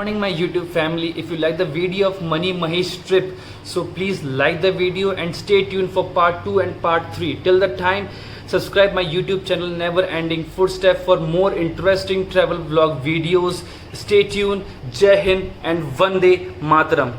Morning my YouTube family. If you like the video of ManiMahesh trip, so please like the video and stay tuned for part 2 and part 3. Till the time, subscribe my YouTube channel Never Ending Footstep for more interesting travel vlog videos. Stay tuned. Jai Hind and Vande Mataram.